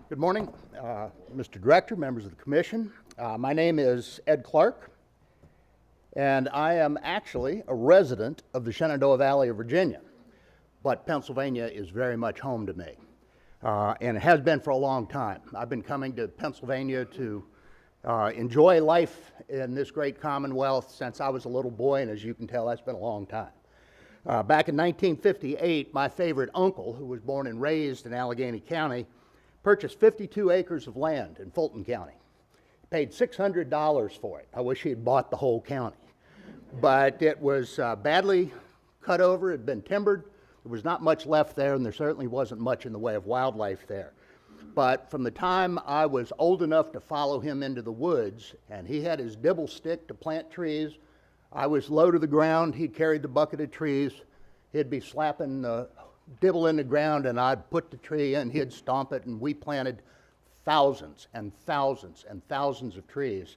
Good morning, Mr. Director, members of the Commission. My name is Ed Clark, and I am actually a resident of the Shenandoah Valley of Virginia, but Pennsylvania is very much home to me, and it has been for a long time. I've been coming to Pennsylvania to enjoy life in this great Commonwealth since I was a little boy, and as you can tell, that's been a long time. Back in 1958, my favorite uncle, who was born and raised in Allegheny County, purchased 52 acres of land in Fulton County. He paid $600 for it. I wish he had bought the whole county. But it was badly cut over, it had been timbered. There was not much left there, and there certainly wasn't much in the way of wildlife there. But from the time I was old enough to follow him into the woods, and he had his dibble stick to plant trees, I was low to the ground, he carried the bucket of trees, he'd be slapping the dibble in the ground, and I'd put the tree in, he'd stomp it, and we planted thousands and thousands and thousands of trees.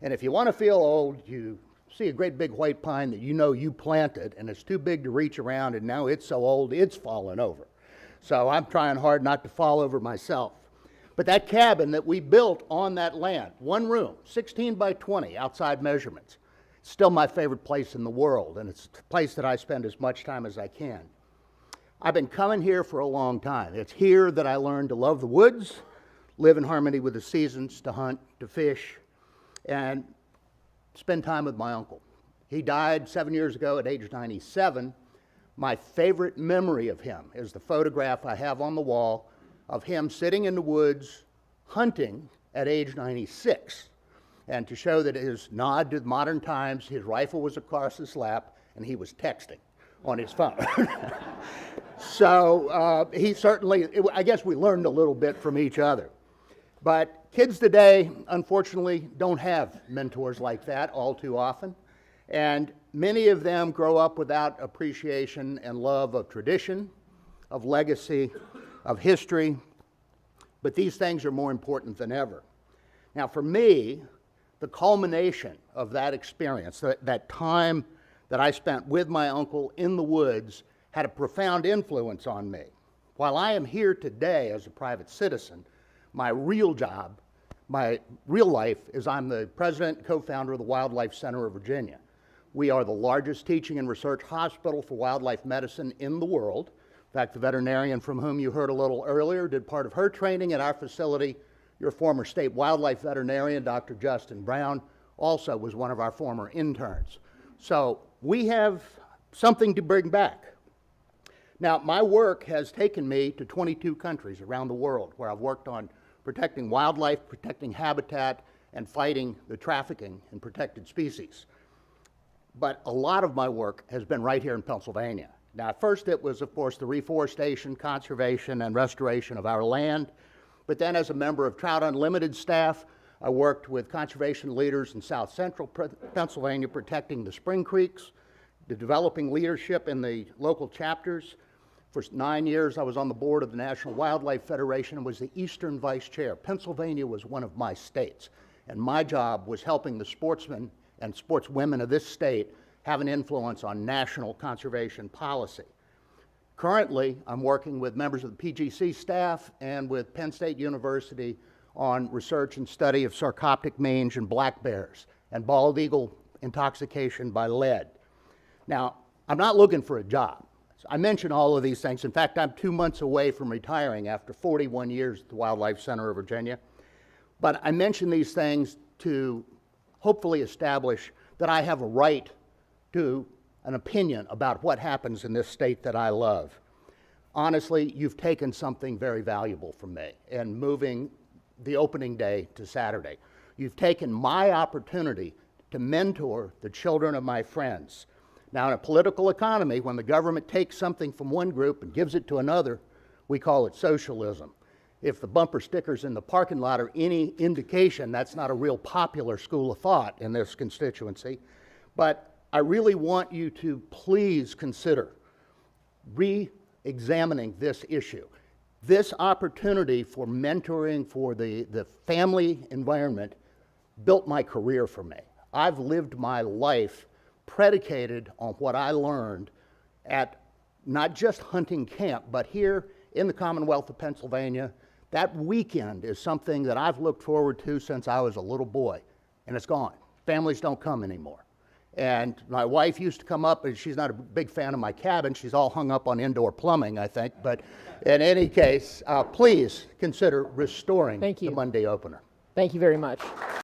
And if you want to feel old, you see a great big white pine that you know you planted, and it's too big to reach around, and now it's so old it's fallen over. So I'm trying hard not to fall over myself. But that cabin that we built on that land, one room, 16 by 20 outside measurements, still my favorite place in the world, and it's a place that I spend as much time as I can. I've been coming here for a long time. It's here that I learned to love the woods, live in harmony with the seasons, to hunt, to fish, and spend time with my uncle. He died 7 years ago at age 97. My favorite memory of him is the photograph I have on the wall of him sitting in the woods hunting at age 96. And to show that his nod to modern times, his rifle was across his lap and he was texting on his phone. So he certainly, I guess we learned a little bit from each other. But kids today, unfortunately, don't have mentors like that all too often. And many of them grow up without appreciation and love of tradition, of legacy, of history. But these things are more important than ever. Now, for me, the culmination of that experience, that time that I spent with my uncle in the woods, had a profound influence on me. While I am here today as a private citizen, my real job, my real life is I'm the president and co-founder of the Wildlife Center of Virginia. We are the largest teaching and research hospital for wildlife medicine in the world. In fact, the veterinarian from whom you heard a little earlier did part of her training at our facility. Your former state wildlife veterinarian, Dr. Justin Brown, also was one of our former interns. So we have something to bring back. Now, my work has taken me to 22 countries around the world where I've worked on protecting wildlife, protecting habitat, and fighting the trafficking in protected species. But a lot of my work has been right here in Pennsylvania. Now, at first it was, of course, the reforestation, conservation, and restoration of our land. But then as a member of Trout Unlimited staff, I worked with conservation leaders in South Central Pennsylvania protecting the spring creeks, developing leadership in the local chapters. For 9 years, I was on the board of the National Wildlife Federation and was the Eastern Vice Chair. Pennsylvania was one of my states, and my job was helping the sportsmen and sportswomen of this state have an influence on national conservation policy. Currently, I'm working with members of the PGC staff and with Penn State University on research and study of sarcoptic mange and black bears and bald eagle intoxication by lead. Now, I'm not looking for a job. I mention all of these things. In fact, I'm 2 months away from retiring after 41 years at the Wildlife Center of Virginia. But I mention these things to hopefully establish that I have a right to an opinion about what happens in this state that I love. Honestly, you've taken something very valuable from me in moving the opening day to Saturday. You've taken my opportunity to mentor the children of my friends. Now, in a political economy, when the government takes something from one group and gives it to another, we call it socialism. If the bumper stickers in the parking lot are any indication, that's not a real popular school of thought in this constituency. But I really want you to please consider re-examining this issue. This opportunity for mentoring for the family environment built my career for me. I've lived my life predicated on what I learned at not just hunting camp, but here in the Commonwealth of Pennsylvania, That weekend is something that I've looked forward to since I was a little boy, and it's gone. Families don't come anymore. And my wife used to come up, and she's not a big fan of my cabin. She's all hung up on indoor plumbing, I think. But in any case, please consider restoring the Monday opener. Thank you very much.